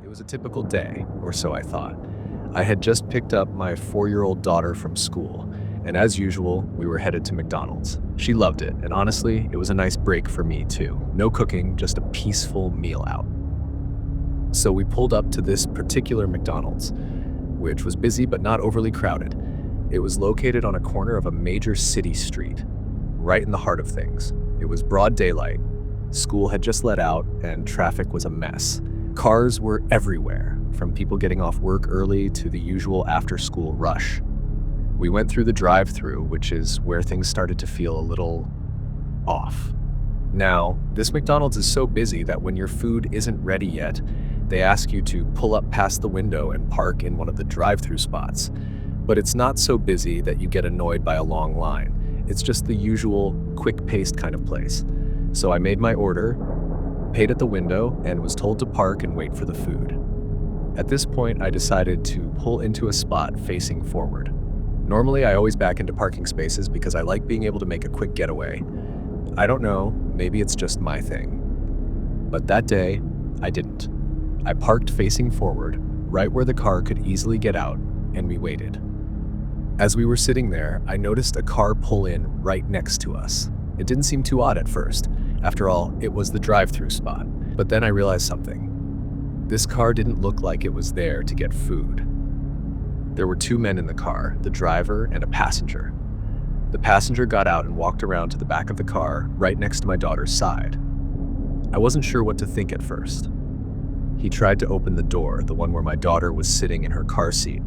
It was a typical day, or so I thought. I had just picked up my 4-year-old daughter from school, and as usual, we were headed to McDonald's. She loved it, and honestly, it was a nice break for me too. No cooking, just a peaceful meal out. So we pulled up to this particular McDonald's, which was busy but not overly crowded. It was located on a corner of a major city street, right in the heart of things. It was broad daylight, school had just let out, and traffic was a mess. Cars were everywhere, from people getting off work early to the usual after-school rush. We went through the drive-thru, which is where things started to feel a little off. Now, this McDonald's is so busy that when your food isn't ready yet, they ask you to pull up past the window and park in one of the drive-thru spots. But it's not so busy that you get annoyed by a long line. It's just the usual quick-paced kind of place. So I made my order, paid at the window, and was told to park and wait for the food. At this point, I decided to pull into a spot facing forward. Normally, I always back into parking spaces because I like being able to make a quick getaway. I don't know, maybe it's just my thing. But that day, I didn't. I parked facing forward, right where the car could easily get out, and we waited. As we were sitting there, I noticed a car pull in right next to us. It didn't seem too odd at first. After all, it was the drive-thru spot. But then I realized something. This car didn't look like it was there to get food. There were two men in the car, the driver and a passenger. The passenger got out and walked around to the back of the car, right next to my daughter's side. I wasn't sure what to think at first. He tried to open the door, the one where my daughter was sitting in her car seat.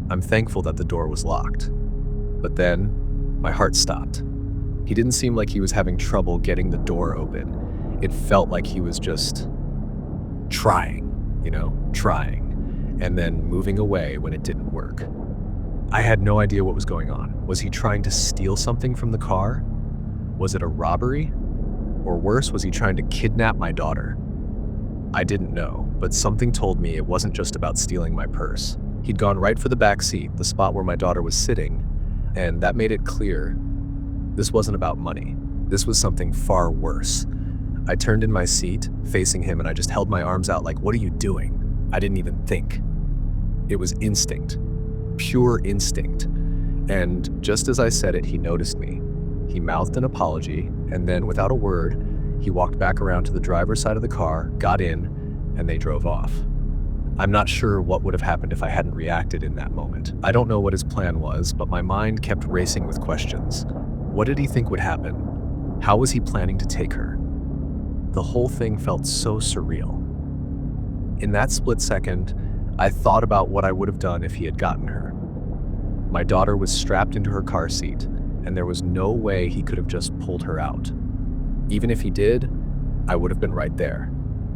I'm thankful that the door was locked. But then, my heart stopped. He didn't seem like he was having trouble getting the door open. It felt like he was just trying, and then moving away when it didn't work. I had no idea what was going on. Was he trying to steal something from the car? Was it a robbery? Or worse, was he trying to kidnap my daughter? I didn't know, but something told me it wasn't just about stealing my purse. He'd gone right for the back seat, the spot where my daughter was sitting, and that made it clear this wasn't about money. This was something far worse. I turned in my seat, facing him, and I just held my arms out like, "What are you doing?" I didn't even think. It was instinct. Pure instinct. And just as I said it, he noticed me. He mouthed an apology, and then, without a word, he walked back around to the driver's side of the car, got in, and they drove off. I'm not sure what would have happened if I hadn't reacted in that moment. I don't know what his plan was, but my mind kept racing with questions. What did he think would happen? How was he planning to take her? The whole thing felt so surreal. In that split second, I thought about what I would have done if he had gotten her. My daughter was strapped into her car seat, and there was no way he could have just pulled her out. Even if he did, I would have been right there.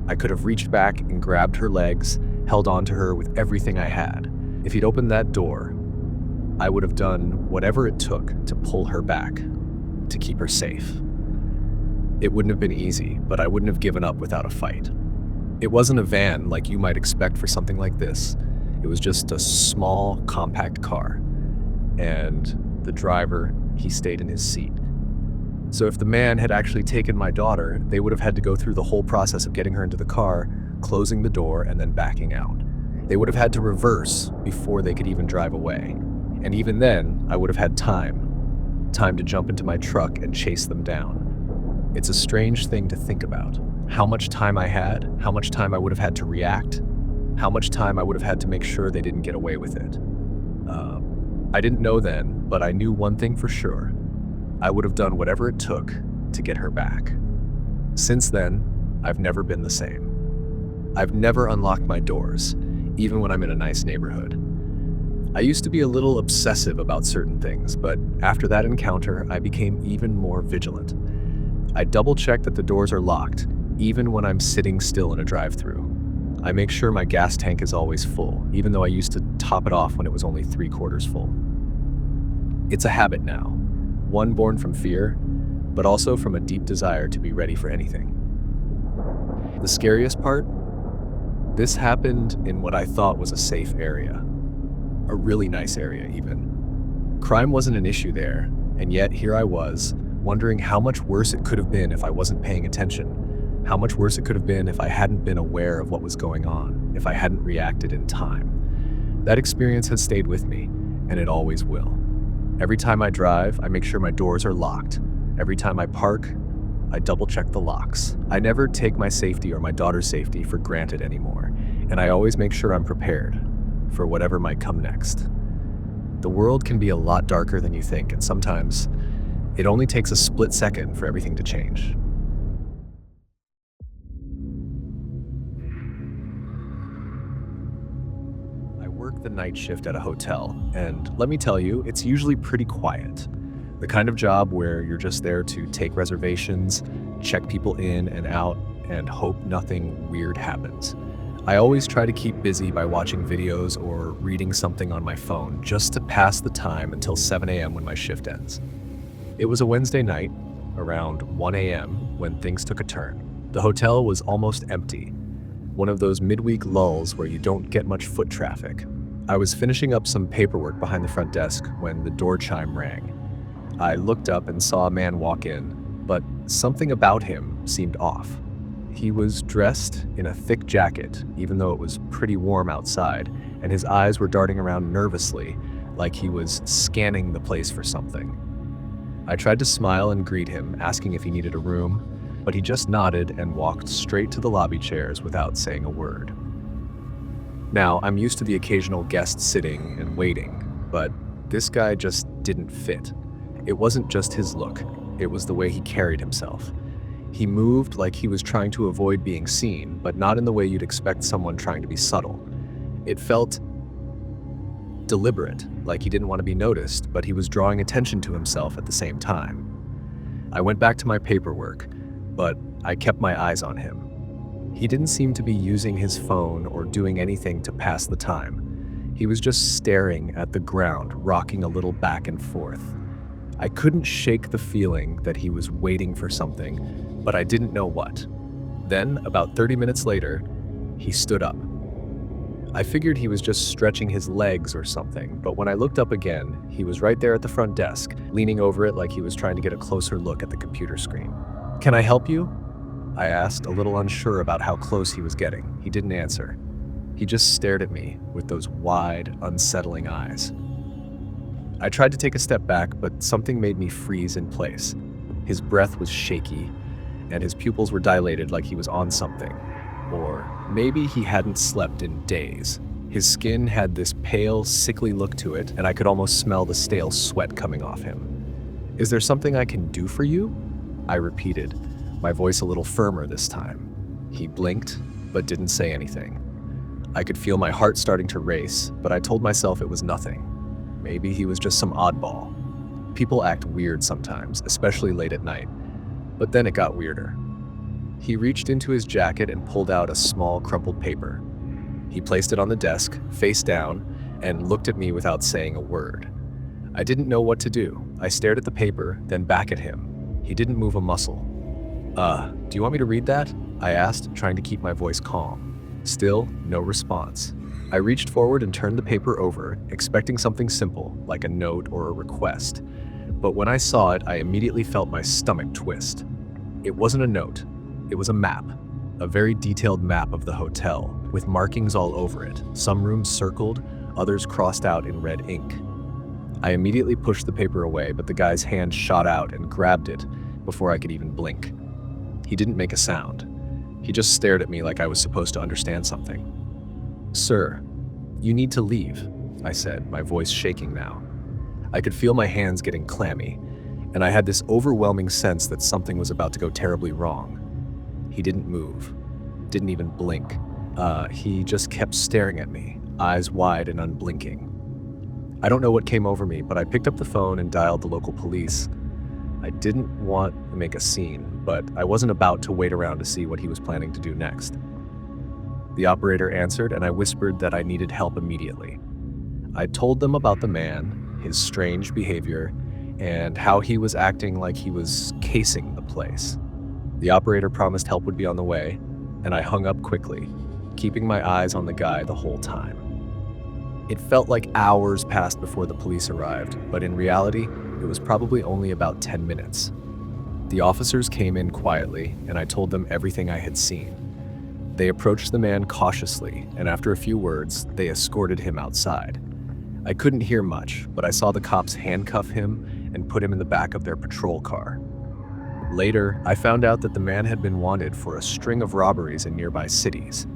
I could have reached back and grabbed her legs, held onto her with everything I had. If he'd opened that door, I would have done whatever it took to pull her back, to keep her safe. It wouldn't have been easy, but I wouldn't have given up without a fight. It wasn't a van like you might expect for something like this. It was just a small, compact car. And the driver, he stayed in his seat. So if the man had actually taken my daughter, they would have had to go through the whole process of getting her into the car, closing the door, and then backing out. They would have had to reverse before they could even drive away. And even then, I would have had time to jump into my truck and chase them down. It's a strange thing to think about. How much time I had, how much time I would have had to react, how much time I would have had to make sure they didn't get away with it. I didn't know then, but I knew one thing for sure. I would have done whatever it took to get her back. Since then, I've never been the same. I've never unlocked my doors, even when I'm in a nice neighborhood. I used to be a little obsessive about certain things, but after that encounter, I became even more vigilant. I double-check that the doors are locked, even when I'm sitting still in a drive-thru. I make sure my gas tank is always full, even though I used to top it off when it was only 3/4 full. It's a habit now, one born from fear, but also from a deep desire to be ready for anything. The scariest part? This happened in what I thought was a safe area. A really nice area, even. Crime wasn't an issue there, and yet here I was, wondering how much worse it could have been if I wasn't paying attention, How much worse it could have been if I hadn't been aware of what was going on, if I hadn't reacted in time. That experience has stayed with me, and it always will. Every time I drive, I make sure my doors are locked. Every time I park, I double-check the locks. I never take my safety or my daughter's safety for granted anymore, and I always make sure I'm prepared for whatever might come next. The world can be a lot darker than you think, and sometimes it only takes a split second for everything to change. I work the night shift at a hotel, and let me tell you, it's usually pretty quiet. The kind of job where you're just there to take reservations, check people in and out, and hope nothing weird happens. I always try to keep busy by watching videos or reading something on my phone just to pass the time until 7 a.m. when my shift ends. It was a Wednesday night, around 1 a.m., when things took a turn. The hotel was almost empty, one of those midweek lulls where you don't get much foot traffic. I was finishing up some paperwork behind the front desk when the door chime rang. I looked up and saw a man walk in, but something about him seemed off. He was dressed in a thick jacket, even though it was pretty warm outside, and his eyes were darting around nervously, like he was scanning the place for something. I tried to smile and greet him, asking if he needed a room, but he just nodded and walked straight to the lobby chairs without saying a word. Now, I'm used to the occasional guest sitting and waiting, but this guy just didn't fit. It wasn't just his look, it was the way he carried himself. He moved like he was trying to avoid being seen, but not in the way you'd expect someone trying to be subtle. It felt deliberate, like he didn't want to be noticed, but he was drawing attention to himself at the same time. I went back to my paperwork, but I kept my eyes on him. He didn't seem to be using his phone or doing anything to pass the time. He was just staring at the ground, rocking a little back and forth. I couldn't shake the feeling that he was waiting for something, but I didn't know what. Then, about 30 minutes later, he stood up. I figured he was just stretching his legs or something, but when I looked up again, he was right there at the front desk, leaning over it like he was trying to get a closer look at the computer screen. "Can I help you?" I asked, a little unsure about how close he was getting. He didn't answer. He just stared at me with those wide, unsettling eyes. I tried to take a step back, but something made me freeze in place. His breath was shaky, and his pupils were dilated like he was on something. Or maybe he hadn't slept in days. His skin had this pale, sickly look to it, and I could almost smell the stale sweat coming off him. "Is there something I can do for you?" I repeated, my voice a little firmer this time. He blinked, but didn't say anything. I could feel my heart starting to race, but I told myself it was nothing. Maybe he was just some oddball. People act weird sometimes, especially late at night. But then it got weirder. He reached into his jacket and pulled out a small crumpled paper. He placed it on the desk, face down, and looked at me without saying a word. I didn't know what to do. I stared at the paper, then back at him. He didn't move a muscle. Do you want me to read that?" I asked, trying to keep my voice calm. Still, no response. I reached forward and turned the paper over, expecting something simple, like a note or a request. But when I saw it, I immediately felt my stomach twist. It wasn't a note. It was a map. A very detailed map of the hotel, with markings all over it, some rooms circled, others crossed out in red ink. I immediately pushed the paper away, but the guy's hand shot out and grabbed it before I could even blink. He didn't make a sound. He just stared at me like I was supposed to understand something. "Sir, you need to leave," I said, my voice shaking now. I could feel my hands getting clammy, and I had this overwhelming sense that something was about to go terribly wrong. He didn't move, didn't even blink. He just kept staring at me, eyes wide and unblinking. I don't know what came over me, but I picked up the phone and dialed the local police. I didn't want to make a scene, but I wasn't about to wait around to see what he was planning to do next. The operator answered, and I whispered that I needed help immediately. I told them about the man, his strange behavior, and how he was acting like he was casing the place. The operator promised help would be on the way, and I hung up quickly, keeping my eyes on the guy the whole time. It felt like hours passed before the police arrived, but in reality, it was probably only about 10 minutes. The officers came in quietly, and I told them everything I had seen. They approached the man cautiously, and after a few words, they escorted him outside. I couldn't hear much, but I saw the cops handcuff him and put him in the back of their patrol car. Later, I found out that the man had been wanted for a string of robberies in nearby cities.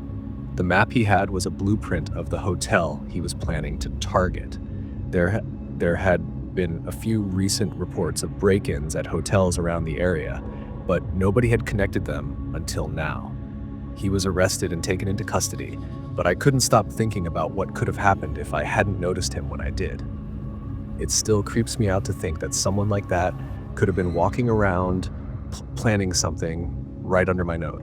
The map he had was a blueprint of the hotel he was planning to target. There had been a few recent reports of break-ins at hotels around the area, but nobody had connected them until now. He was arrested and taken into custody, but I couldn't stop thinking about what could have happened if I hadn't noticed him when I did. It still creeps me out to think that someone like that could have been walking around planning something right under my nose.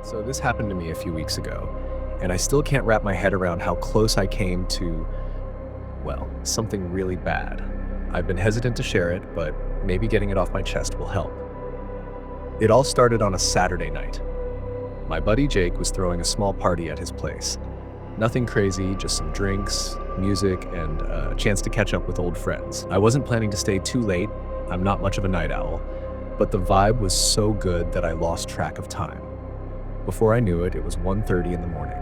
So this happened to me a few weeks ago, and I still can't wrap my head around how close I came to, well, something really bad. I've been hesitant to share it, but maybe getting it off my chest will help. It all started on a Saturday night. My buddy Jake was throwing a small party at his place. Nothing crazy, just some drinks, music, and a chance to catch up with old friends. I wasn't planning to stay too late. I'm not much of a night owl, but the vibe was so good that I lost track of time. Before I knew it, it was 1:30 in the morning.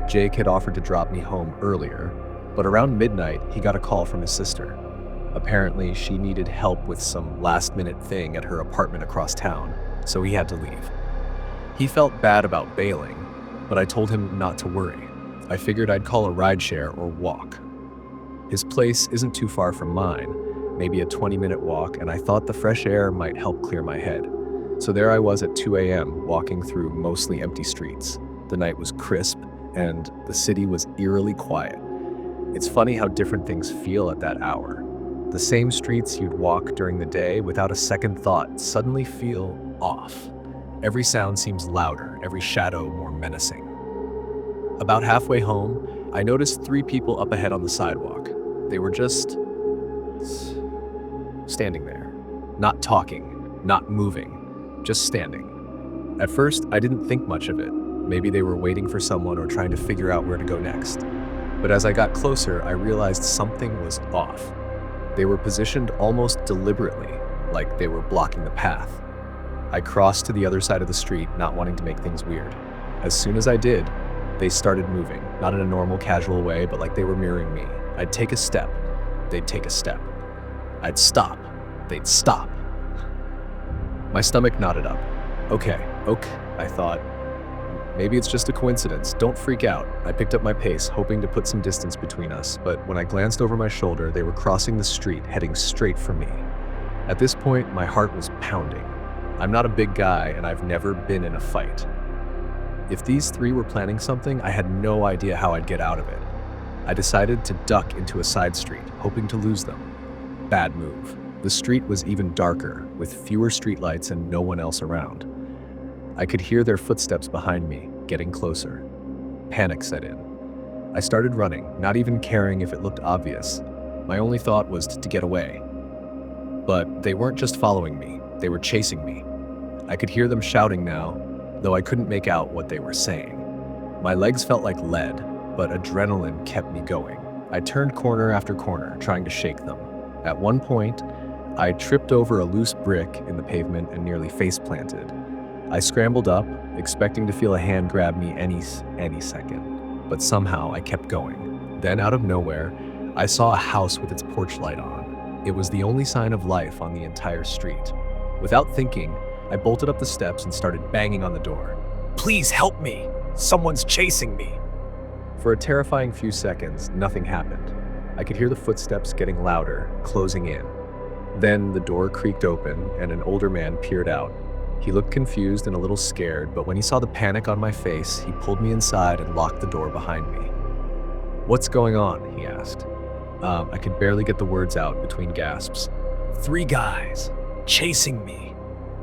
Jake had offered to drop me home earlier, but around midnight, he got a call from his sister. Apparently, she needed help with some last-minute thing at her apartment across town, so he had to leave. He felt bad about bailing, but I told him not to worry. I figured I'd call a rideshare or walk. His place isn't too far from mine, maybe a 20-minute walk, and I thought the fresh air might help clear my head. So there I was at 2 a.m., walking through mostly empty streets. The night was crisp, and the city was eerily quiet. It's funny how different things feel at that hour. The same streets you'd walk during the day without a second thought suddenly feel off. Every sound seems louder, every shadow more menacing. About halfway home, I noticed 3 people up ahead on the sidewalk. They were just standing there, not talking, not moving, just standing. At first, I didn't think much of it. Maybe they were waiting for someone or trying to figure out where to go next. But as I got closer, I realized something was off. They were positioned almost deliberately, like they were blocking the path. I crossed to the other side of the street, not wanting to make things weird. As soon as I did, they started moving, not in a normal, casual way, but like they were mirroring me. I'd take a step, they'd take a step. I'd stop, they'd stop. My stomach knotted up. Okay, I thought. Maybe it's just a coincidence. Don't freak out. I picked up my pace, hoping to put some distance between us, but when I glanced over my shoulder, they were crossing the street, heading straight for me. At this point, my heart was pounding. I'm not a big guy, and I've never been in a fight. If these 3 were planning something, I had no idea how I'd get out of it. I decided to duck into a side street, hoping to lose them. Bad move. The street was even darker, with fewer streetlights and no one else around. I could hear their footsteps behind me, getting closer. Panic set in. I started running, not even caring if it looked obvious. My only thought was to get away. But they weren't just following me, they were chasing me. I could hear them shouting now, though I couldn't make out what they were saying. My legs felt like lead, but adrenaline kept me going. I turned corner after corner, trying to shake them. At one point, I tripped over a loose brick in the pavement and nearly face-planted. I scrambled up, expecting to feel a hand grab me any second, but somehow I kept going. Then out of nowhere, I saw a house with its porch light on. It was the only sign of life on the entire street. Without thinking, I bolted up the steps and started banging on the door. "Please help me! Someone's chasing me!" For a terrifying few seconds, nothing happened. I could hear the footsteps getting louder, closing in. Then the door creaked open and an older man peered out. He looked confused and a little scared, but when he saw the panic on my face, he pulled me inside and locked the door behind me. "What's going on?" he asked. I could barely get the words out between gasps. "3 guys, chasing me,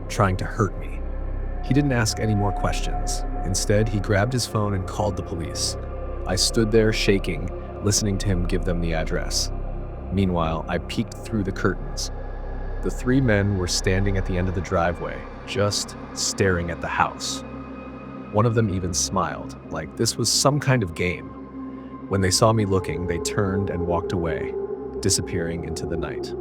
trying to hurt me." He didn't ask any more questions. Instead, he grabbed his phone and called the police. I stood there shaking, listening to him give them the address. Meanwhile, I peeked through the curtains. The 3 men were standing at the end of the driveway, just staring at the house. One of them even smiled, like this was some kind of game. When they saw me looking, they turned and walked away, disappearing into the night.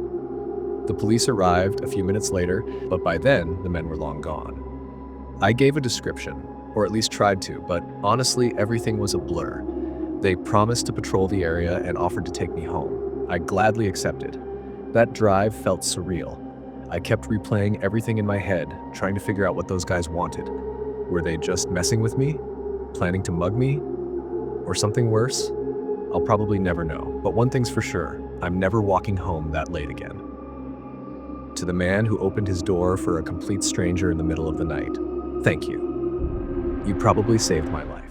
The police arrived a few minutes later, but by then, the men were long gone. I gave a description, or at least tried to, but honestly, everything was a blur. They promised to patrol the area and offered to take me home. I gladly accepted. That drive felt surreal. I kept replaying everything in my head, trying to figure out what those guys wanted. Were they just messing with me? Planning to mug me? Or something worse? I'll probably never know, but one thing's for sure, I'm never walking home that late again. To the man who opened his door for a complete stranger in the middle of the night, thank you. You probably saved my life.